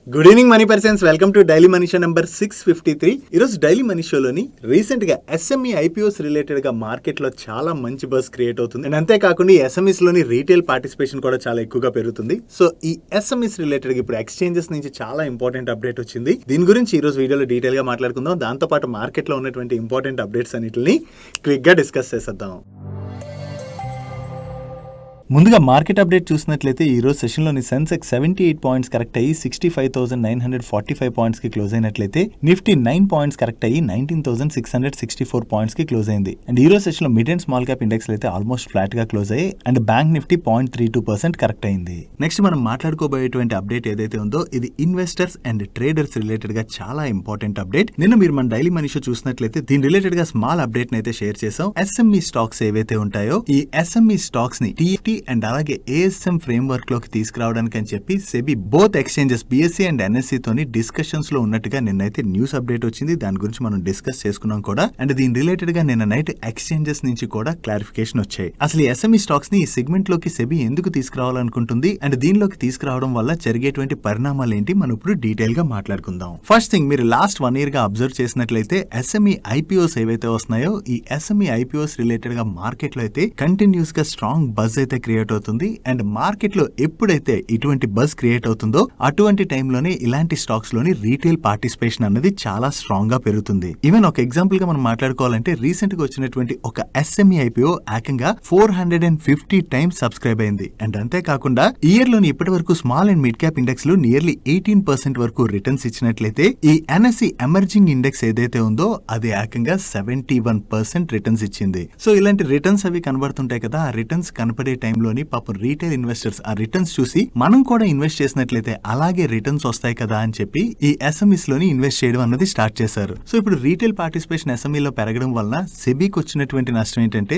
Good evening money persons, welcome to daily money show number 653. ఈరోజు daily money షోలోని recent గా SME IPOs related గా market లో చాలా మంచి బజ్ క్రియేట్ అవుతుంది. అండ్ అంతేకాకుండా ఈ ఎస్ఎంఈస్ లోని రీటైల్ పార్టిసిపేషన్ కూడా చాలా ఎక్కువగా పెరుగుతుంది. సో ఈ ఎస్ఎంఈస్ రిలేటెడ్ గా ఇప్పుడు ఎక్స్చేంజెస్ నుంచి చాలా ఇంపార్టెంట్ అప్డేట్ వచ్చింది. దీని గురించి ఈ రోజు వీడియోలో డీటెయిల్ గా మాట్లాడుకుందాం. దాంతో పాటు మార్కెట్ లో ఉన్నటువంటి ఇంపార్టెంట్ అప్డేట్స్ అన్నిటిని క్విక్ గా డిస్కస్ చేసేద్దాం. ముందుగా మార్కెట్ అప్డేట్ చూసినట్లయితే ఈ రోజు సెషన్లోని సెన్సెక్స్ 78 పాయింట్స్ కరెక్ట్ అయ్యి 65,945 పాయింట్స్ కి క్లోజ్ అయినట్లయితే నిఫ్టీ 9 పాయింట్స్ కరెక్ట్ అయ్యి 19,664 పాయింట్స్ కి క్లోజ్ అయింది. అండ్ ఈ రోజు సెషన్ లో mid and small cap index అయితే ఆల్మోస్ట్ ఫ్లాట్ గా క్లోజ్ అయ్యి అండ్ బ్యాంక్ నిఫ్టీ 0.32% కరెక్ట్ అయింది. నెక్స్ట్ మనం మాట్లాడుకోబోయేటువంటి అప్డేట్ ఏదైతే ఉందో ఇది ఇన్వెస్టర్స్ అండ్ ట్రేడర్స్ రిలేటెడ్ గా చాలా ఇంపార్టెంట్ అప్డేట్. నిన్న మీరు మన డైలీ మనీ షో చూసినట్లయితే దీని రిలేటెడ్ గా స్మాల్ అప్డేట్ అయితే షేర్ చేసాం. ఎస్ఎంఈ స్టాక్స్ ఏవైతే ఉంటాయో ఈ ఎస్ఎంఈ స్టాక్స్ ని టీఎఫ్టీ అండ్ అలాగే ఏఎస్ఎం ఫ్రేమ్వర్క్ లోకి తీసుకురావడానికి అని చెప్పి SEBI both exchanges BSc and NSC తోని డిస్కషన్స్ లో ఉన్నట్టుగా నిన్నైతే న్యూస్ అప్డేట్ వచ్చింది. దాని గురించి మనం డిస్కస్ చేసుకున్నాం కూడా. అండ్ దీని రిలేటెడ్ గా నిన్న నైట్ ఎక్స్చేంజెస్ నుంచి కూడా క్లారిఫికేషన్ వచ్చాయి. అసలు ఈ ఎస్ఎంఈ స్టాక్స్ ని ఈ సెగ్మెంట్ లోకి సెబీ ఎందుకు తీసుకురావాలనుకుంటుంది అండ్ దీనిలోకి తీసుకురావడం వల్ల జరిగేటువంటి పరిణామాలు ఏంటి మనం ఇప్పుడు డీటెయిల్ గా మాట్లాడుకుందాం. ఫస్ట్ థింగ్, మీరు లాస్ట్ 1 year గా అబ్జర్వ్ చేసినట్లయితే ఎస్ఎంఈ ఐపీఓస్ ఏవైతే వస్తున్నాయో ఈ ఎస్ఎంఈ ఐపీఓస్ రిలేటెడ్ గా మార్కెట్ లో అయితే కంటిన్యూస్ గా స్ట్రాంగ్ బజ్ అయితే క్రియేట్ అవుతుంది. అండ్ మార్కెట్ లో ఎప్పుడైతే ఇటువంటి బజ్ క్రియేట్ అవుతుందో అటువంటి టైంలోనే ఇలాంటి స్టాక్స్ లోని రీటైల్ పార్టిసిపేషన్ అన్నది చాలా స్ట్రాంగ్ గా పెరుగుతుంది. ఈవెన్ ఒక ఎగ్జాంపుల్ గా మనం మాట్లాడుకోవాలంటే రీసెంట్ గా వచ్చినటువంటి ఒక ఎస్ఎంఈ ఐపీఓ ఏకంగా 450 టైమ్స్ సబ్స్క్రైబ్ అయింది. అండ్ అంతేకాకుండా ఇయర్ లోని ఇప్పటి వరకు small and mid cap index లో నియర్లీ 18% వరకు రిటర్న్స్ ఇచ్చినట్లయితే ఈ ఎన్ఎస్సీ ఎమర్జింగ్ ఇండెక్స్ ఏదైతే ఉందో అది ఏకంగా 71% రిటర్న్స్ ఇచ్చింది. సో ఇలాంటి రిటర్న్స్ అవి కనబడుతుంటాయి కదా. ఆ రిటర్న్స్ కనపడే టైంలోని పాపం రీటైల్ ఇన్వెస్టర్స్ ఆ రిటర్న్స్ చూసి మనం కూడా ఇన్వెస్ట్ చేసినట్లయితే అలాగే రిటర్న్స్ వస్తాయి కదా అని చెప్పి ఈ ఎస్ఎంఈస్ లోని ఇన్వెస్ట్ చేయడం అన్నది స్టార్ట్ చేశారు. సో ఇప్పుడు రీటైల్ పార్టిసిపేషన్ ఎస్ఎంఈలో పెరగడం వలన సెబీకి వచ్చినటువంటి నష్టం ఏంటంటే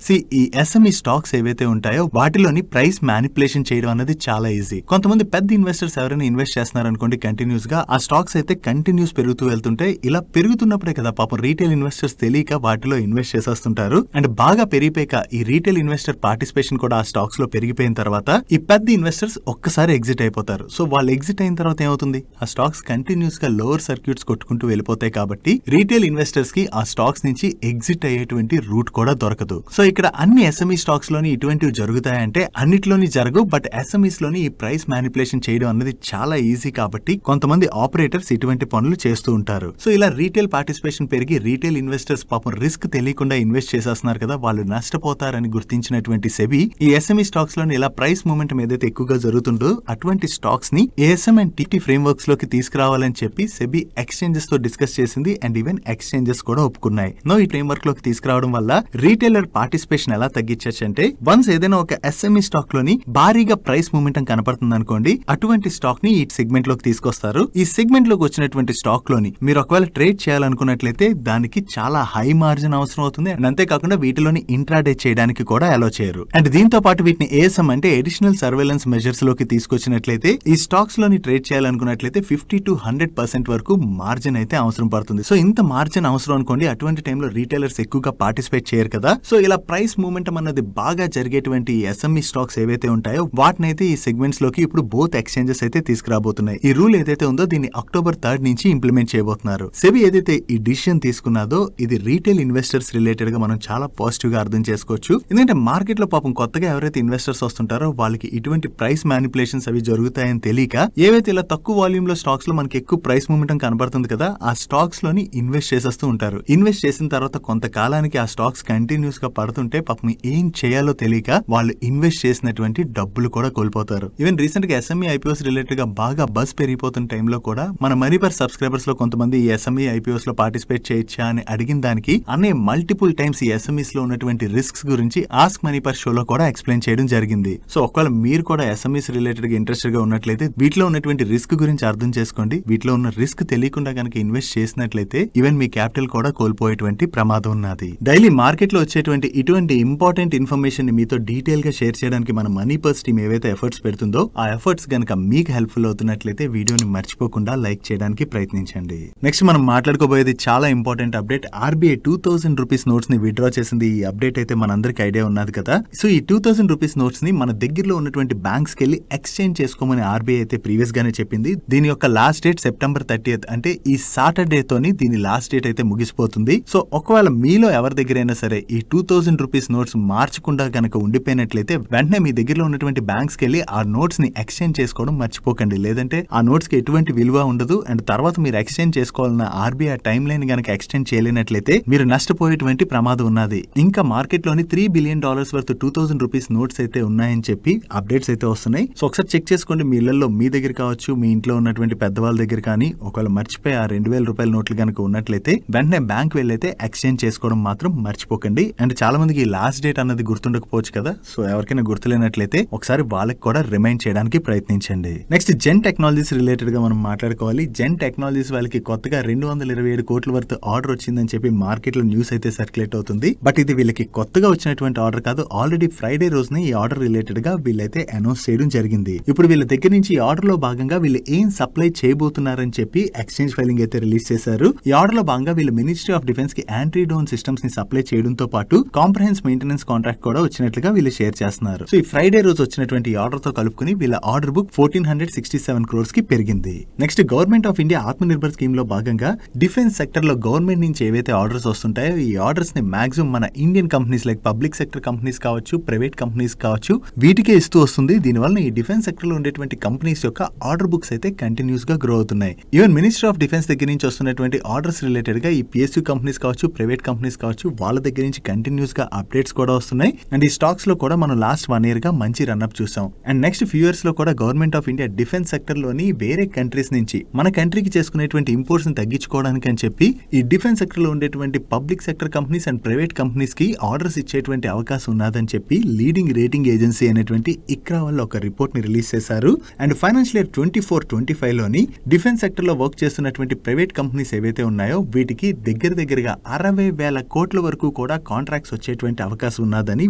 ఈ ఎస్ఎంఈ స్టాక్స్ ఏవైతే ఉంటాయో వాటిలోని ప్రైస్ మ్యానిపులేషన్ చేయడం అన్నది చాలా ఈజీ. కొంతమంది పెద్ద ఇన్వెస్టర్స్ ఎవరైనా ఇన్వెస్ట్ చేస్తున్నారు అనుకోండి కంటిన్యూస్ గా, ఆ స్టాక్స్ అయితే కంటిన్యూస్ పెరుగుతూ వెళ్తుంటే ఇలా పెరుగుతున్నప్పుడే కదా పాపం రీటైల్ ఇన్వెస్టర్స్ తెలియక వాటిలో ఇన్వెస్ట్ చేసేస్తుంటారు. అండ్ బాగా పెరిగిపోయాక ఈ రీటైల్ ఇన్వెస్టర్ పార్టిసిపేషన్ కూడా ఆ స్టాక్స్ లో పెరిగిపోయిన తర్వాత ఈ పెద్ద ఇన్వెస్టర్స్ ఒక్కసారి ఎగ్జిట్ అయిపోతారు. సో వాళ్ళు ఎగ్జిట్ అయిన తర్వాత ఏమవుతుంది, ఆ స్టాక్స్ కంటిన్యూస్ గా లోవర్ సర్క్యూట్స్ కొట్టుకుంటూ వెళ్ళిపోతాయి. కాబట్టి రీటైల్ ఇన్వెస్టర్స్ కి ఆ స్టాక్స్ నుంచి ఎగ్జిట్ అయ్యేటువంటి రూట్ కూడా దొరకదు. సో ఇక్కడ అన్ని ఎస్ఎంఈ స్టాక్స్ లోని ఇటువంటివి జరుగుతాయంటే అన్నిట్లోని జరగవు. బట్ ఎస్ఎంఈస్ లోని ఈ ప్రైస్ మ్యానిపులేషన్ చేయడం అనేది చాలా ఈజీ కాబట్టి కొంతమంది ఆపరేటర్స్ ఇటువంటి పనులు చేస్తూ ఉంటారు. సో ఇలా రీటైల్ పార్టిసిపేషన్ పెరిగి రీటైల్ ఇన్వెస్టర్స్ పాపం రిస్క్ తెలియకుండా ఇన్వెస్ట్ చేసేస్తున్నారు కదా, వాళ్ళు నష్టపోతారని గుర్తించినటువంటి సెబీ ఈ ఎస్ఎంఈ స్టాక్స్ లోని ఇలా ప్రైస్ మూమెంటం ఏదైతే ఎక్కువగా జరుగుతుందో అటువంటి స్టాక్స్ ని ఏఎస్ఎం అండ్ టీటీ ఫ్రేమ్వర్క్స్ లోకి తీసుకురావాలని చెప్పి సెబీ ఎక్స్చేంజెస్ తో డిస్కస్ చేసింది. అండ్ ఈవెన్ ఎక్స్చేంజెస్ కూడా ఒప్పుకున్నాయి. ఈ ఫ్రేమ్వర్క్ లోకి తీసుకురావడం వల్ల రీటైలర్ పార్టిసిపేషన్ ఎలా తగ్గించచ్చు అంటే, వన్స్ ఏదైనా ఒక ఎస్ఎంఈ స్టాక్ లోని భారీగా ప్రైస్ మూమెంటం కనపడుతుంది అనుకోండి, అటువంటి స్టాక్ ని ఈ సెగ్మెంట్ లోకి తీసుకొస్తారు. ఈ సెగ్మెంట్ లోకి వచ్చినటువంటి స్టాక్ లోని మీరు ఒకవేళ ట్రేడ్ చేయాలనుకున్నట్లయితే దానికి చాలా హై మార్జిన్ అవసరం అవుతుంది. అండ్ అంతేకాకుండా వీటిలోని ఇంట్రాడే చేయడానికి కూడా అలో చేయరు. అండ్ దీంతో పాటు వీటిని ఏఎస్ఎం అంటే అడిషనల్ సర్వేలెన్స్ మెజర్స్ లోకి తీసుకొచ్చినట్లయితే ఈ స్టాక్స్ లోని ట్రేడ్ చేయాలనుకున్నట్లయితే 50 to 100% వరకు మార్జిన్ అయితే అవసరం పడుతుంది. సో ఇంత మార్జిన్ అవసరం అనుకోండి, అటువంటి టైంలో రీటైలర్స్ ఎక్కువగా పార్టిసిపేట్ చేయరు కదా. సో ఇలా ప్రైస్ మూమెంటం అన్నది బాగా జరిగేటువంటి ఎస్ఎంఈ స్టాక్స్ ఏవైతే ఉంటాయో వాటినైతే ఈ సెగ్మెంట్స్ లోకి ఇప్పుడు బోత్ ఎక్స్చేంజెస్ అయితే తీసుకురాబోతున్నాయి. ఈ రూల్ ఏదైతే ఉందో దీన్ని October 3rd నుంచి ఇంప్లిమెంట్ చేయబోతున్నారు. సెబీ ఏదైతే ఈ డిసిషన్ తీసుకున్నదో ఇది రీటైల్ ఇన్వెస్టర్స్ రిలేటెడ్ గా మనం చాలా పాజిటివ్ గా అర్థం చేసుకోవచ్చు. ఎందుకంటే మార్కెట్ లో పాపం కొత్తగా ఎవరైతే ఇన్వెస్టర్స్ వస్తుంటారో వాళ్ళకి ఇటువంటి ప్రైస్ మ్యానిపులేషన్స్ అవి జరుగుతాయని తెలియక ఏవైతే ఇలా తక్కువ వాల్యూమ్ లో స్టాక్స్ లో మనకి ఎక్కువ ప్రైస్ మూమెంటం కనబడుతుంది కదా, ఆ స్టాక్స్ లోని ఇన్వెస్ట్ చేసేస్తూ ఉంటారు. ఇన్వెస్ట్ చేసిన తర్వాత కొంతకాలానికి ఆ స్టాక్స్ కంటిన్యూస్ గా పడుతుంటే పాపం ఏం చేయాలో తెలియక వాళ్ళు ఇన్వెస్ట్ చేసినటువంటి డబ్బులు కూడా కోల్పోతారు. ఈవెన్ రీసెంట్ గా ఎస్ఎంఈ ఐపీఓస్ రిలేటెడ్ గా బాగా బజ్ పెరిగిపోతున్న టైంలో కూడా మన మనీ పర్ సబ్స్క్రైబర్స్ లో కొంతమంది ఈ ఎస్ఎంఈ ఐపీఓస్ లో పార్టిసిపేట్ చేయొచ్చా అని అడిగిన దానికి అనే మల్టిపుల్ టైమ్స్ ఈ ఎస్ఎంఈస్ లో ఉన్నటువంటి రిస్క్స్ గురించి ఆస్క్ మనీ పర్ షోలో కూడా ఎక్స్ప్లెయిన్ చేయడం జరిగింది. సో ఒకవేళ మీరు కూడా ఎస్ఎంఈస్ రిలేటెడ్ గా ఇంట్రెస్టెడ్ గా ఉన్నట్లయితే వీటిలో ఉన్నటువంటి రిస్క్ గురించి అర్థం చేసుకోండి. వీటిలో ఉన్న రిస్క్ తెలియకుండా కనుక ఇన్వెస్ట్ చేసినట్లయితే ఈవెన్ మీ క్యాపిటల్ కూడా కోల్పోయేటువంటి ప్రమాదం ఉన్నది. డైలీ మార్కెట్ లో వచ్చేటువంటి ఇటువంటి ఇంపార్టెంట్ ఇన్ఫర్మేషన్ ని మీతో డీటెయిల్ గా షేర్ చేయడానికి మన మనీ పర్స్ టీమ్ ఏవైతే ఎఫర్ట్స్ పెడుతుందో ఆ ఎఫర్ట్స్ గనక మీకు హెల్ప్ఫుల్ అవుతున్నట్లయితే వీడియోని మర్చిపోకుండా లైక్ చేయడానికి ప్రయత్నించండి. నెక్స్ట్ మనం మాట్లాడుకోబోయేది చాలా important update. RBI 2000 rupees notes ని విత్డ్రా చేసింది. ఈ అప్డేట్ అయితే మనందరికి ఐడియా ఉన్నది కదా. సో ఈ 2000 రూపీస్ నోట్స్ ని మన దగ్గరలో ఉన్నటువంటి బ్యాంక్స్ కెళ్లి ఎక్స్చేంజ్ చేసుకోమని ఆర్బీఐ అయితే ప్రీవియస్ గానే చెప్పింది. దీని యొక్క లాస్ట్ డేట్ సెప్టెంబర్ 30th, అంటే ఈ సాటర్డే తోని దీని లాస్ట్ డేట్ అయితే ముగిసిపోతుంది. సో ఒకవేళ మీలో ఎవరి దగ్గరైనా సరే ఈ 2000 రూపీస్ నోట్స్ మార్చకుండా గనక ఉండిపోయినట్లయితే వెంటనే మీ దగ్గరలో ఉన్నటువంటి బ్యాంక్స్ కెళ్లి ఆ నోట్స్ ని ఎక్స్చేంజ్ చేసుకోవడం మర్చిపోకండి. లేదంటే ఆ నోట్స్ కి ఎటువంటి విలువ ఉండదు. అండ్ తర్వాత మీరు ఎక్స్చేంజ్ చేసుకోవాలన్న ఆర్బీఐ టైం లైన్ గనక ఎక్స్టెండ్ చేయలేనట్లయితే మీరు నష్టపోయేటువంటి ప్రమాదం ఉన్నది. ఇంకా మార్కెట్ లోని $3 బిలియన్ వర్త్ 2000 రూపీస్ నోట్స్ అయితే ఉన్నాయని చెప్పి అప్డేట్స్ అయితే వస్తున్నాయి. సో ఒకసారి చెక్ చేసుకోండి. మీ ఇళ్లలో మీ దగ్గర కావచ్చు, మీ ఇంట్లో ఉన్నటువంటి పెద్దవాళ్ళ దగ్గర కానీ ఒకవేళ మర్చిపోయి ఆ 2000 రూపాయల నోట్లు కనుక ఉన్నట్లయితే వెంటనే బ్యాంక్ వెళ్ళైతే ఎక్స్చేంజ్ చేసుకోవడం మాత్రం మర్చిపోకండి. అండ్ చాలా మందికి లాస్ట్ డేట్ అన్నది గుర్తుండకపోవచ్చు కదా. సో ఎవరికైనా గుర్తులేనట్లయితే ఒకసారి వాళ్ళకి కూడా రిమైండ్ చేయడానికి ప్రయత్నించండి. నెక్స్ట్ జెన్ టెక్నాలజీస్ రిలేటెడ్ గా మనం మాట్లాడుకోవాలి. జెన్ టెక్నాలజీస్ వాళ్ళకి కొత్తగా 227 కోట్ల వర్త్ ఆర్డర్ వచ్చిందని చెప్పి మార్కెట్ లో న్యూస్ అయితే సర్క్యులేట్ అవుతుంది. బట్ ఇది వీళ్ళకి కొత్తగా వచ్చినటువంటి ఆర్డర్ కాదు. ఆల్రెడీ ఫ్రైడే రోజున ఈ ఆర్డర్ రిలేటెడ్ గా వీళ్ళైతే అనౌన్స్ చేయడం జరిగింది. ఇప్పుడు వీళ్ళ దగ్గర నుంచి ఈ ఆర్డర్ లో భాగంగా వీళ్ళు ఏం సప్లై చేయబోతున్నారని చెప్పి ఎక్స్చేంజ్ ఫైలింగ్ అయితే రిలీజ్ చేశారు. ఈ ఆర్డర్ లో భాగంగా వీళ్ళు మినిస్ట్రీ ఆఫ్ డిఫెన్స్ కి యాంటీ డ్రోన్ సిస్టమ్స్ ని సప్లై చేయడంతో పాటు కాంప్రహెన్స్ మెయింటెనెన్స్ కాంట్రాక్ట్ కూడా వచ్చినట్లుగా వీళ్ళు షేర్ చేస్తున్నారు. సో ఈ ఫ్రైడే రోజు వచ్చినటువంటి ఆర్డర్ తో కలుపుకుని వీళ్ళ ఆర్డర్ బుక్ 1467 crores కి పెరిగింది. Next government of India Atmanirbhar scheme లో భాగంగా డిఫెన్స్ సెక్టర్ లో గవర్నమెంట్ నుంచి ఏవైతే ఆర్డర్స్ వస్తుంటాయో ఈ ఆర్డర్స్ ని మాక్సిమం మన Indian companies like public sector companies కావచ్చు, ప్రైవేట్ కంపెనీస్ కావచ్చు, వీటికే ఇస్తూ వస్తుంది. దీనివల్ల ఈ డిఫెన్స్ సెక్టర్ లో ఉండేటువంటి కంపెనీస్ యొక్క ఆర్డర్ బుక్స్ అయితే కంటిన్యూస్ గా గ్రో అవుతున్నాయి. ఈవెన్ మినిస్ట్రీ ఆఫ్ డిఫెన్స్ దగ్గర నుంచి వస్తున్నటువంటి ఆర్డర్స్ రిలేటెడ్ గా ఈ పిఎస్యూ కంపెనీస్ కావచ్చు, ప్రైవేట్ కంపెనీస్ కావచ్చు, వాళ్ళ దగ్గర నుంచి కంటిన్యూస్ గా అప్డేట్స్ కూడా వస్తున్నాయి. అండ్ ఈ స్టాక్స్ లో కూడా మనం లాస్ట్ 1 year గా మంచి రన్అప్ చూసాం. అండ్ నెక్స్ట్ ఫ్యూ ఇయర్స్ లో కూడా government of India defence sector లోని వేరే కంట్రీస్ నుంచి మన కంట్రీకి చేసుకునేటువంటి ఇంపోర్ట్స్ ని తగ్గించుకోవడానికి అని చెప్పి ఈ డిఫెన్స్ సెక్టర్ లో ఉండేటువంటి public sector companies and private companies కి ఆర్డర్స్ ఇచ్చేటువంటి అవకాశం ఉన్నదని చెప్పి లీడింగ్ రేటింగ్ ఏజెన్సీ అనేటువంటి ఇక్రా వల్ల ఒక రిపోర్ట్ ని రిలీజ్ చేశారు. అండ్ ఫైనాన్షియల్ ఇయర్ 24-25 లోని డిఫెన్స్ సెక్టర్ లో వర్క్ చేస్తున్నటువంటి ప్రైవేట్ కంపెనీస్ ఏవైతే ఉన్నాయో వీటికి దగ్గరగా 60,000 కోట్ల వరకు కూడా కాంట్రాక్ట్స్ వచ్చేటువంటి అవకాశం ఉన్నదని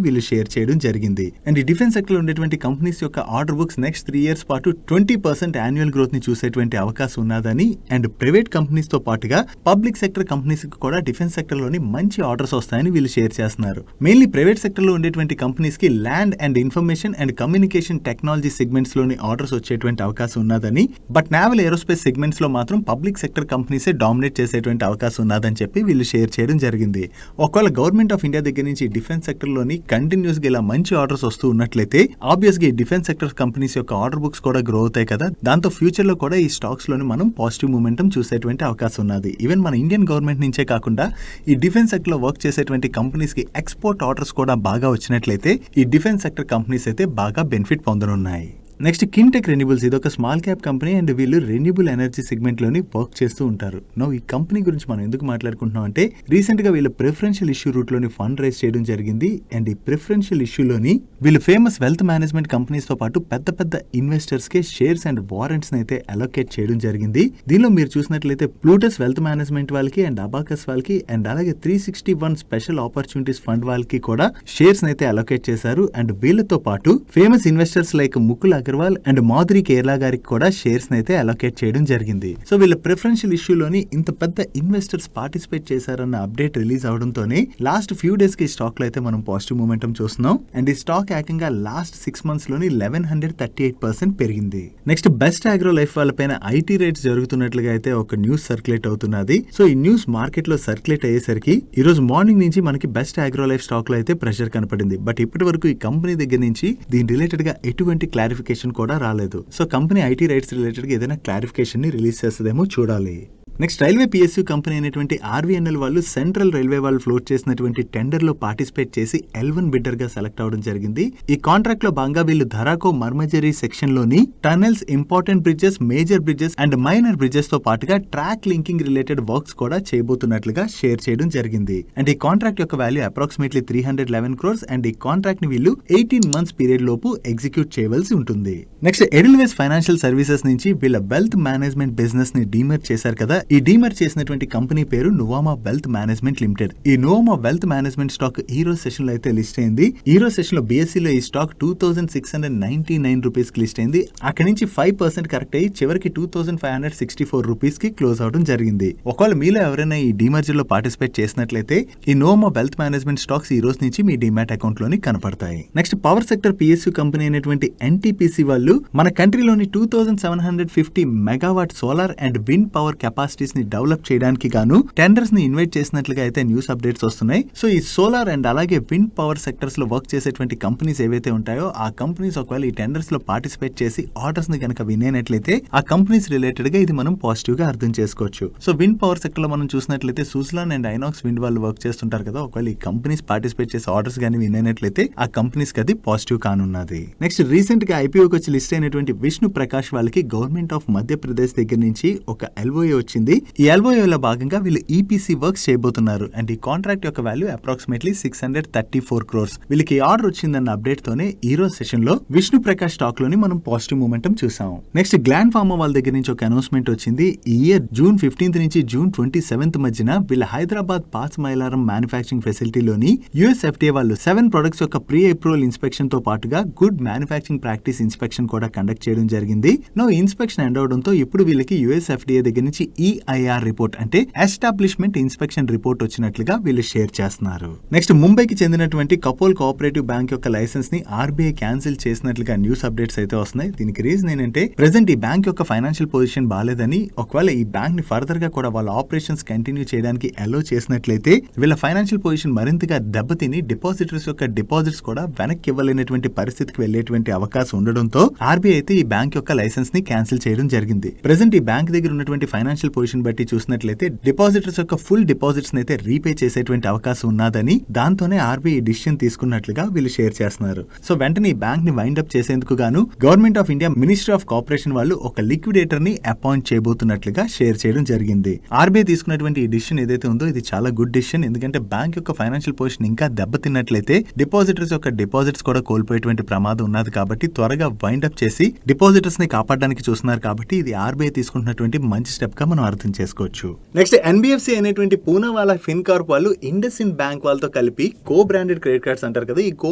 వీళ్ళు షేర్ చేయడం జరిగింది. అండ్ ఈ డిఫెన్స్ సెక్టర్ లో ఉండేటువంటి కంపెనీస్ యొక్క ఆర్డర్ బుక్స్ నెక్స్ట్ 3 years పాటు 20% యాన్యువల్ గ్రోత్ ని చూసేటువంటి అవకాశం ఉన్నదని అండ్ ప్రైవేట్ కంపెనీస్ తో పాటుగా పబ్లిక్ సెక్టర్ కంపెనీస్ కి కూడా డిఫెన్స్ సెక్టర్ లోని మంచి ఆర్డర్స్ వస్తాయని వీళ్ళు షేర్ చేస్తున్నారు. మెయిన్లీ ప్రైవేట్ సెక్టర్ లో ఉండేటువంటి కంపెనీస్ కి land and information and communication technology segments లోని ఆర్డర్స్ వచ్చేటువంటి అవకాశం ఉన్నదని, బట్ నావల్ ఏరోస్పేస్ సెగ్మెంట్స్ లో మాత్రం పబ్లిక్ సెక్టర్ కంపెనీసే డామినేట్ చేసేటువంటి అవకాశం ఉన్నదని చెప్పి వీళ్ళు షేర్ చేయడం జరిగింది. ఒకవేళ గవర్నమెంట్ ఆఫ్ ఇండియా దగ్గర నుంచి డిఫెన్స్ సెక్టర్ లోని కంటిన్యూస్ గా ఇలా మంచి ఆర్డర్స్ వస్తూ ఉన్నట్లయితే ఆబ్వియస్ గా ఈ డిఫెన్స్ సెక్టర్ కంపెనీస్ యొక్క ఆర్డర్ బుక్స్ కూడా గ్రో అవుతాయి కదా. దాంతో ఫ్యూచర్ లో కూడా ఈ స్టాక్స్ లోని మనం పాజిటివ్ మూమెంటం చూసేటువంటి అవకాశం ఉన్నది. ఈవెన్ మన ఇండియన్ గవర్నమెంట్ నుంచే కాకుండా ఈ డిఫెన్స్ సెక్టర్ లో వర్క్ చేసేటువంటి కంపెనీస్ కి ఎక్స్పోర్ట్ ఆర్డర్స్ కూడా బాగా వచ్చినట్లయితే ఈ డిఫెన్స్ సెక్టర్ కంపెనీస్ అయితే బాగా బెనిఫిట్ పొందనున్నాయి. నెక్స్ట్ కింటెక్ రెన్యూబుల్స్, ఇది ఒక స్మాల్ క్యాప్ కంపెనీ అండ్ వీళ్ళు రెన్యూబుల్ ఎనర్జీ సెగ్మెంట్ లోని వర్క్ చేస్తూ ఉంటారు. నో ఈ కంపెనీ గురించి మనం ఎందుకు మాట్లాడుకుంటున్నాం అంటే రీసెంట్ గా వీళ్ళు ప్రిఫరెన్షియల్ ఇష్యూ రూట్ లోని ఫండ్ రైజ్ చేయడం జరిగింది. అండ్ ఈ ప్రిఫరెన్షియల్ ఇష్యూలోని వీళ్ళు ఫేమస్ వెల్త్ మేనేజ్మెంట్ కంపెనీస్ తో పాటు పెద్ద investors K shares and warrants అయితే అలొకేట్ చేయడం జరిగింది. దీనిలో మీరు చూసినట్లయితే ప్లూటస్ వెల్త్ మేనేజ్మెంట్ వాళ్ళకి అండ్ అబాకస్ వాళ్ళకి అండ్ అలాగే 361 స్పెషల్ ఆపర్చునిటీస్ ఫండ్ వాళ్ళకి కూడా షేర్స్ అయితే అలొకేట్ చేశారు. అండ్ వీళ్ళతో పాటు famous investors like Mukul Agarwal and Madhuri Kerala గారికి కూడా షేర్స్ అయితే అలొకేట్ చేయడం జరిగింది. సో వీళ్ళ ప్రిఫరెన్షియల్ ఇష్యూలోని ఇంత పెద్ద ఇన్వెస్టర్స్ పార్టిసిపేట్ చేశారన్న అప్డేట్ రిలీజ్ అవడంతోనే లాస్ట్ ఫ్యూ డేస్ కి స్టాక్ లో అయితే మనం పాజిటివ్ మూమెంటం చూస్తున్నాం. అండ్ ఈ స్టాక్ ఏకంగా లాస్ట్ 6 months లోని 1138% పెరిగింది. నెక్స్ట్ బెస్ట్ ఆగ్రో లైఫ్ వాళ్ళపైన ఐటీ రేట్స్ జరుగుతున్నట్లుగా అయితే ఒక న్యూస్ సర్క్యులేట్ అవుతున్నది. సో ఈ న్యూస్ మార్కెట్ లో సర్క్యులేట్ అయ్యేసరికి ఈ రోజు మార్నింగ్ నుంచి మనకి బెస్ట్ ఆగ్రో లైఫ్ స్టాక్ లో అయితే ప్రెషర్ కనపడింది. బట్ ఇప్పటి వరకు ఈ కంపెనీ దగ్గర నుంచి దీని రిలేటెడ్ గా ఎటువంటి క్లారిఫికేషన్ కూడా రాలేదు. So company IT raids related గా ఏదైనా క్లారిఫికేషన్ ని రిలీజ్ చేస్తుందేమో చూడాలి. నెక్స్ట్ రైల్వే పిఎస్యూ కంపెనీ అయినటువంటి ఆర్వీఎన్ఎల్ వాళ్ళు సెంట్రల్ రైల్వే వాళ్ళు ఫ్లోట్ చేసినటువంటి టెండర్ లో పార్టిసిపేట్ చేసి L1 బిడ్డర్ గా సెలెక్ట్ అవడం జరిగింది. ఈ కాంట్రాక్ట్ లో భాగంగా వీళ్ళు ధరాకో మర్మజరీ సెక్షన్ లోని tunnels, important bridges, major bridges and minor bridges తో పాటుగా ట్రాక్ లింకింగ్ రిలేటెడ్ వర్క్స్ కూడా చేయబోతున్నట్లుగా షేర్ చేయడం జరిగింది. అండ్ ఈ కాంట్రాక్ట్ యొక్క వాల్యూ అప్రాక్సిమేట్లీ 311 crores అండ్ ఈ కాంట్రాక్ట్ ని వీళ్ళు 18 months పీరియడ్ లోపు ఎగ్జిక్యూట్ చేయవలసి ఉంటుంది. నెక్స్ట్ ఎడిల్వేస్ ఫైనాన్షియల్ సర్వీసెస్ నుంచి వీళ్ళ వెల్త్ మేనేజ్మెంట్ బిజినెస్ ని డీమర్జ్ చేశారు కదా. ఈ డీమర్జ్ చేసినటువంటి కంపెనీ పేరు నువామా వెల్త్ మేనేజ్మెంట్ లిమిటెడ్. ఈ నువామా వెల్త్ మేనేజ్మెంట్ స్టాక్ ఈ రోజు సెషన్ లో అయితే లిస్ట్ అయింది. ఈ రోజు సెషన్ లో BSE లో ఈ స్టాక్ 2699 రూపీస్ కి లిస్ట్ అయింది. అక్కడి నుంచి 5% కరెక్ట్ అయ్యి చివరికి 2564 రూపీస్ కి క్లోజ్ అవడం జరిగింది. ఒకవేళ మీలో ఎవరైనా ఈ డీమర్జర్ లో పార్టిసిపేట్ చేసినట్లయితే ఈ నువామా వెల్త్ మేనేజ్మెంట్ స్టాక్స్ ఈ రోజు నుంచి మీ డిమాట్ అకౌంట్ లోని కనపడతాయి. Next power sector PSU company అయినటువంటి NTPC వాళ్ళు మన కంట్రీలోని 2750 megawatt solar and wind power capacities ని డెవలప్ చేయడానికి గాను టెండర్స్ ని ఇన్వైట్ చేసినట్లుగా అయితే న్యూస్ అప్డేట్స్ వస్తున్నాయి. సో ఈ సోలార్ అండ్ అలాగే విండ్ పవర్ సెక్టర్స్ లో వర్క్ చేసేటువంటి కంపెనీస్ ఏవైతే ఉంటాయో ఆ కంపెనీస్ ఒకవేళ ఈ టెండర్స్ లో పార్టిసిపేట్ చేసి ఆర్డర్స్ ని కనుక వినేనట్లయితే ఆ కంపెనీస్ రిలేటెడ్ గా ఇది మనం పాజిటివ్ గా అర్థం చేసుకోవచ్చు. సో విండ్ పవర్ సెక్టర్ లో మనం చూసినట్లయితే సుజ్లాన్ అండ్ ఐనాక్స్ విండ్ వాళ్ళు వర్క్ చేస్తుంటారు కదా. ఒకవేళ ఈ కంపెనీస్ పార్టిసిపేట్ చేసి ఆర్డర్స్ గానీ వినేనట్లయితే ఆ కంపెనీస్ కి అది పాజిటివ్ కానున్నది. నెక్స్ట్ రీసెంట్ గా IPOకి వచ్చి లిస్ట్ అయినటువంటి విష్ణు ప్రకాష్ వాళ్ళకి గవర్నమెంట్ ఆఫ్ మధ్యప్రదేశ్ దగ్గర నుంచి ఒక LOA వచ్చింది. ఈ LOA లో భాగంగా వీళ్ళు EPC వర్క్స్ చేయబోతున్నారు అండ్ ఈ కాంట్రాక్ట్ యొక్క వాల్యూ అప్రాక్సిమేట్లీ 634 crores. వీళ్ళకి ఆర్డర్ వచ్చిందన్న అప్డేట్ తోనే ఈ రోజు సెషన్ లో విష్ణు ప్రకాష్ స్టాక్ లోని మనం పాజిటివ్ మూమెంటం చూసాం. నెక్స్ట్ గ్లాండ్ ఫార్మా వాళ్ళ దగ్గర నుంచి ఒక అనౌన్స్మెంట్ వచ్చింది. ఈ ఇయర్ జూన్ 15th నుంచి జూన్ 27th మధ్యన వీళ్ళ హైదరాబాద్ పాస్ మైలారం మ్యానుఫ్యాక్చరింగ్ ఫెసిలిటీలోని USFDA వాళ్ళు 7 ప్రొడక్ట్స్ యొక్క ప్రీ అప్రూవల్ ఇన్స్పెక్షన్ తో పాటుగా గుడ్ మ్యానుఫ్యాక్చరింగ్ ప్రాక్టీస్ ఇన్స్పెక్షన్ కూడా కండక్ట్ చేయడం జరిగింది. నో ఇన్స్పెక్షన్ ఎండ్ అవడంతో ఇప్పుడు వీళ్ళకి USFDA దగ్గర నుంచి EIR రిపోర్ట్ అంటే ఎస్టాబ్లిష్మెంట్ ఇన్స్పెక్షన్ రిపోర్ట్ వచ్చినట్లుగా వీళ్ళు షేర్ చేస్తున్నారు. నెక్స్ట్ ముంబైకి చెందినటువంటి కపోల్ కోఆపరేటివ్ బ్యాంక్ యొక్క లైసెన్స్ ని RBI క్యాన్సిల్ చేసినట్లుగా న్యూస్ అప్డేట్స్ అయితే వస్తున్నాయి. దీనికి రీజన్ ఏంటంటే ప్రెసెంట్ ఈ బ్యాంక్ యొక్క ఫైనాన్షియల్ పొజిషన్ బాలేదని, ఒకవేళ ఈ బ్యాంక్ ని ఫర్దర్ గా కూడా వాళ్ళ ఆపరేషన్స్ కంటిన్యూ చేయడానికి అలో చేసినట్లయితే వీళ్ళ ఫైనాన్షియల్ పొజిషన్ మరింతగా దెబ్బతిని డిపాజిటర్స్ యొక్క డిపాజిట్స్ కూడా వెనక్కి ఇవ్వలేనటువంటి పరిస్థితికి వెళ్లేటువంటి అవకాశం ఉండడంతో RBI అయితే ఈ బ్యాంక్ యొక్క లైసెన్స్ ని క్యాన్సిల్ చేయడం జరిగింది. ప్రెసెంట్ ఈ బ్యాంక్ దగ్గర ఉన్నటువంటి ఫైనాన్షియల్ పొజిషన్ బట్టి చూసినట్లయితే డిపాజిటర్స్ యొక్క ఫుల్ డిపాజిట్స్ అయితే రీపే చేసేటువంటి అవకాశం ఉన్నదని, దాంతోనే RBI డిసిషన్ తీసుకున్నట్లుగా వీళ్ళు షేర్ చేస్తున్నారు. సో వెంటనే ఈ బ్యాంక్ ని వైండ్ అప్ చేసేందుకు గాను government of India ministry of corporation వాళ్ళు ఒక లిక్విడేటర్ ని అపాయింట్ చేయబోతున్నట్లుగా షేర్ చేయడం జరిగింది. RBI తీసుకున్నటువంటి ఈ డిసిషన్ ఏదైతే ఉందో ఇది చాలా గుడ్ డిసిషన్. ఎందుకంటే బ్యాంక్ యొక్క ఫైనాన్షియల్ పొజిషన్ ఇంకా దెబ్బతిన్నట్లయితే డిపాజిటర్స్ యొక్క డిపాజిట్స్ కూడా కోల్పోయేటువంటి ప్రమాదం ఉన్నది. కాబట్టి త్వరగా వైండ్ అప్ చేసి డిపాజిటర్స్ ని కాపాడడానికి చూస్తున్నారు. కాబట్టి ఇది RBI తీసుకుంటున్నటువంటి మంచి స్టెప్ గా మనం అర్థం చేసుకోవచ్చు. నెక్స్ట్ NBFC అనేటువంటి పూనావాలా ఫిన్కార్ప్ వాళ్ళు ఇండస్ఇండ్ బ్యాంక్ వాళ్ళతో కలిపి కో బ్రాండెడ్ క్రెడిట్ కార్డ్స్ అంటారు కదా, ఈ కో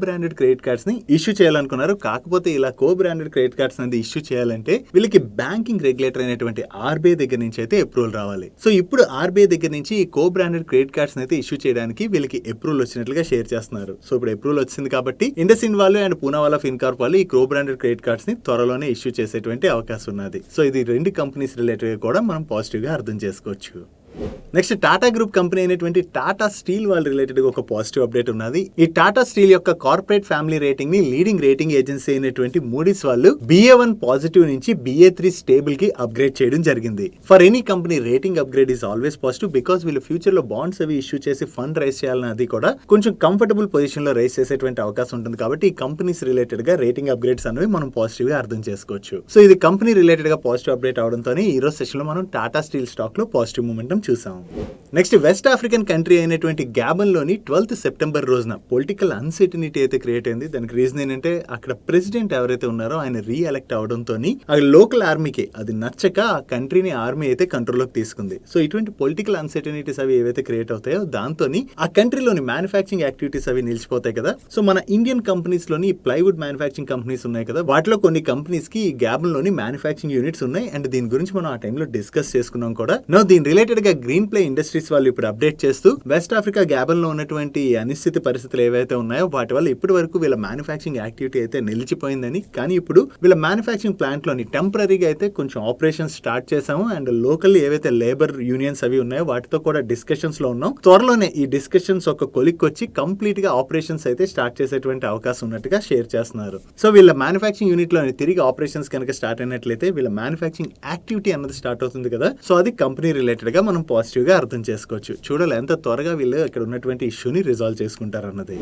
బ్రాండెడ్ క్రెడిట్ కార్డ్స్ ని ఇష్యూ చేయాలనుకున్నారు. కాకపోతే ఇలా కో బ్రాండెడ్ క్రెడిట్ కార్డ్స్ అనేది ఇష్యూ చేయాలంటే వీళ్ళకి బ్యాంకింగ్ రెగ్యులేటర్ అయినటువంటి RBI దగ్గర నుంచి అయితే అప్రూవల్ రావాలి. సో ఇప్పుడు RBI దగ్గర నుంచి ఈ కో బ్రాండెడ్ క్రెడిట్ కార్డ్స్ అయితే ఇష్యూ చేయడానికి వీళ్ళకి అప్రూవల్ వచ్చినట్లుగా షేర్ చేస్తున్నారు. సో ఇప్పుడు అప్రూవల్ వచ్చింది కాబట్టి ఇండస్ఇండ్ వాళ్ళు అండ్ పూనావాలా ఫిన్కార్ప్ వాళ్ళు ఈ కో బ్రాండెడ్ క్రెడిట్ కార్డ్స్ ని త్వరలోనే ఇష్యూ చేసేటువంటి అవకాశం ఉన్నది. సో ఇది రెండు కంపెనీస్ రిలేటెడ్ కూడా మనం పాజిటివ్ గా అర్థం చేసుకోవచ్చు. నెక్స్ట్ టాటా గ్రూప్ కంపెనీ అయినటువంటి టాటా స్టీల్ వాళ్ళ రిలేటెడ్ ఒక పాజిటివ్ అప్డేట్ ఉన్నది. ఈ టాటా స్టీల్ యొక్క కార్పొరేట్ ఫ్యామిలీ రేటింగ్ ని లీడింగ్ రేటింగ్ ఏజెన్సీ అయినటువంటి మూడీస్ వాళ్ళు BA1 పాజిటివ్ నుంచి BA3 స్టేబుల్ కి అప్గ్రేడ్ చేయడం జరిగింది. For any company rating upgrade is always positive because వీళ్ళు ఫ్యూచర్ లో బాండ్స్ అవి ఇష్యూ చేసి ఫండ్ రైజ్ చేయాలని అది కూడా కొంచెం కంఫర్టబుల్ పొజిషన్ లో రైజ్ చేసేటువంటి అవకాశం ఉంటుంది. కాబట్టి ఈ కంపెనీస్ రిలేటెడ్ గా రేటింగ్ అప్గ్రేడ్స్ అనేవి మనం పాజిటివ్ గా అర్థం చేసుకోవచ్చు. సో ఇది కంపెనీ రిలేటెడ్ గా పాజిటివ్ అప్డేట్ అవడంతో ఈ రోజు సెషన్ లో మనం టాటా స్టీల్ స్టాక్ లో పాజిటివ్ మూమెంటం చూసాం. నెక్స్ట్ వెస్ట్ ఆఫ్రికన్ కంట్రీ అయినటువంటి గ్యాబన్ లోని 12th సెప్టెంబర్ రోజున పొలిటికల్ అన్సర్టనిటీ అయితే క్రియేట్ అయింది. దానికి రీజన్ ఏంటంటే అక్కడ ప్రెసిడెంట్ ఎవరైతే ఉన్నారో ఆయన రీఎలెక్ట్ అవడంతో అక్కడ లోకల్ ఆర్మీకి అది నచ్చక ఆ కంట్రీని ఆర్మీ అయితే కంట్రోల్లోకి తీసుకుంది. సో ఇటువంటి పొలిటికల్ అన్సర్టనిటీస్ అవి ఏవైతే క్రియేట్ అవుతాయో దాంతో ఆ కంట్రీలోని మ్యానుఫ్యాక్చరింగ్ యాక్టివిటీస్ అవి నిలిచిపోతాయి కదా. సో మన ఇండియన్ కంపెనీస్ లోని ప్లైవుడ్ మ్యానుఫ్యాక్చరింగ్ కంపెనీస్ ఉన్నాయి కదా, వాటిలో కొన్ని కంపెనీస్ కి గ్యాబన్ లోని మ్యానుఫ్యాక్చరింగ్ యూనిట్స్ ఉన్నాయి. అండ్ దీని గురించి మనం ఆ టైంలో డిస్కస్ చేసుకున్నాం కూడా. దీని రిలేటెడ్ గా GREENPLY ఇండస్ట్రీస్ వాళ్ళు ఇప్పుడు అప్డేట్ చేస్తూ వెస్ట్ ఆఫ్రికా గ్యాబన్ లో ఉన్నటువంటి అనిశ్చిత పరిస్థితులు ఏవైతే ఉన్నాయో వాటి వల్ల ఇప్పటి వరకు వీళ్ళ మ్యానుఫ్యాక్చరింగ్ యాక్టివిటీ అయితే నిలిచిపోయిందని, కానీ ఇప్పుడు వీళ్ళ మ్యానుఫ్యాక్చరింగ్ ప్లాంట్ లోని టెంపరీగా అయితే కొంచెం ఆపరేషన్స్ స్టార్ట్ చేసాము. అండ్ లోకల్ ఏవైతే లేబర్ యూనియన్స్ అవి ఉన్నాయో వాటితో కూడా డిస్కషన్స్ లో ఉన్నాం. త్వరలోనే ఈ డిస్కషన్స్ ఒక కొలిక్ వచ్చి కంప్లీట్ గా ఆపరేషన్స్ అయితే స్టార్ట్ చేసేటువంటి అవకాశం ఉన్నట్టుగా షేర్ చేస్తున్నారు. సో వీళ్ళ మ్యానుఫ్యాక్చరింగ్ యూనిట్ లోని తిరిగి ఆపరేషన్స్ కనుక స్టార్ట్ అయినట్లయితే వీళ్ళ మ్యానుఫ్యాక్చరింగ్ యాక్టివిటీ అన్నది స్టార్ట్ అవుతుంది కదా. సో అది కంపెనీ రిలేటెడ్ గా మనం పాజిటివ్ గా అర్థం చేసుకోవచ్చు. చూడాలి ఎంత త్వరగా వీళ్ళు ఇక్కడ ఉన్నటువంటి ఇష్యూని రిజాల్వ్ చేసుకుంటారు అన్నది.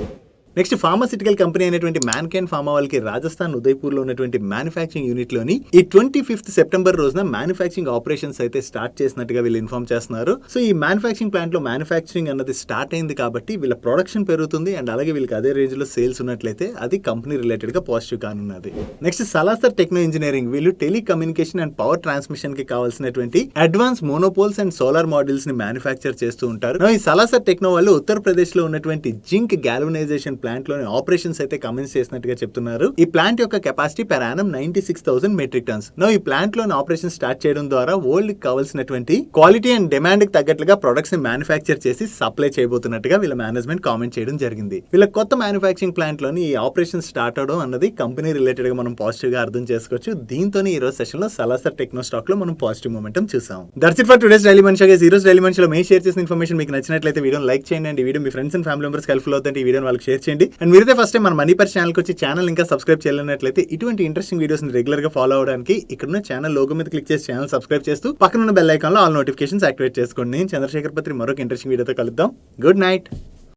నెక్స్ట్ ఫార్మాసిటికల్ కంపెనీ అయినటువంటి మ్యాన్కైండ్ ఫార్మా వాళ్ళకి రాజస్థాన్ ఉదయ్పూర్ లో ఉన్నటువంటి మ్యానుఫ్యాక్చరింగ్ యూనిట్ లోని ఈ 25th సెప్టెంబర్ రోజున మ్యానుఫ్యాక్చరింగ్ ఆపరేషన్స్ అయితే స్టార్ట్ చేసినట్టుగా వీళ్ళు ఇన్ఫార్మ్ చేస్తున్నారు. సో ఈ మ్యానుఫ్యాక్చరింగ్ ప్లాంట్ లో మ్యానుఫ్యాక్చరింగ్ అన్నది స్టార్ట్ అయింది కాబట్టి వీళ్ళ ప్రొడక్షన్ పెరుగుతుంది అండ్ అలాగే వీళ్ళకి అదే రేంజ్ లో సేల్స్ ఉన్నట్లయితే అది కంపెనీ రిలేటెడ్ గా పాజిటివ్ కానున్నది. నెక్స్ట్ సలాసర్ టెక్నో ఇంజనీరింగ్ వీళ్ళు టెలికమ్యూనికేషన్ అండ్ పవర్ ట్రాన్స్మిషన్ కి కావాల్సినటువంటి advance monopoles and solar models ని మ్యానుఫ్యాక్చర్ చేస్తూ ఉంటారు. ఈ సలాసర్ టెక్నో వాళ్ళు ఉత్తరప్రదేశ్ లో ఉన్నటువంటి జింక్ గ్యాల్వనైజేషన్ ప్లాంట్ లోని ఆపరేషన్స్ అయితే కమెన్స్ చేసినట్టుగా చెప్తున్నారు. ఈ ప్లాంట్ యొక్క capacity per annum 96,000 metric tons. ఈ ప్లాంట్ లోని ఆపరేషన్ స్టార్ట్ చేయడం ద్వారా వరల్డ్ కి కావాల్సినటువంటి క్వాలిటీ అండ్ డిమాండ్ కి తగ్గట్లుగా ప్రొడక్ట్స్ ని మ్యానుఫ్యాక్చర్ చేసి సప్లై చేయబోతున్నట్టుగా వీళ్ళ మేనేజ్మెంట్ కామెంట్ చేయడం జరిగింది. వీళ్ళ కొత్త మ్యానుఫ్యాక్చరింగ్ ప్లాంట్ లోని ఈ ఆపరేషన్ స్టార్ట్ అవడం అన్నది కంపెనీ రిలేటెడ్ గా మనం పాజిటివ్ గా అర్థం చేసుకోవచ్చు. దీంతోనే ఈ రోజు సెషన్ లో సలాసర్ టెక్నో స్టాక్ లో మనం పాజిటివ్ మొమెంటం చూసాం. That's it for today's daily మనిషి. ఈ రోజు డైలీ మనిషిలో మేము షేర్ చేసిన ఇన్ఫర్మేషన్ మీకు నచ్చినట్లయితే వీడియోని లైక్ చేయండి అండ్ ఈ video me friends and family members helpful అవుతుంది. ఈ వీడియోని వాళ్ళకి షేర్ చేయండి. అండ్ మీరైతే ఫస్ట్ టైం మన మనీ పర్ ఛానల్ కి వచ్చి ఛానల్ ఇంకా సబ్స్క్రైబ్ చేయలేనట్లయితే ఇటువంటి ఇంట్రెస్టింగ్ వీడియోస్ ని రెగ్యులర్ గా ఫాలో అవడానికి ఇక్కడ ఛానల్ లోగో మీద క్లిక్ చేసి ఛానల్ సబ్స్క్రైబ్ చేస్తూ పక్కన ఉన్న బెల్ ఐకాన్ లో ఆల్ నోటిఫికేషన్స్ యాక్టివేట్ చేసుకోండి. నేను చంద్రశేఖర్ పత్రి మరొక ఇంట్రెస్టింగ్ వీడియోతో కలుద్దాం. Good night.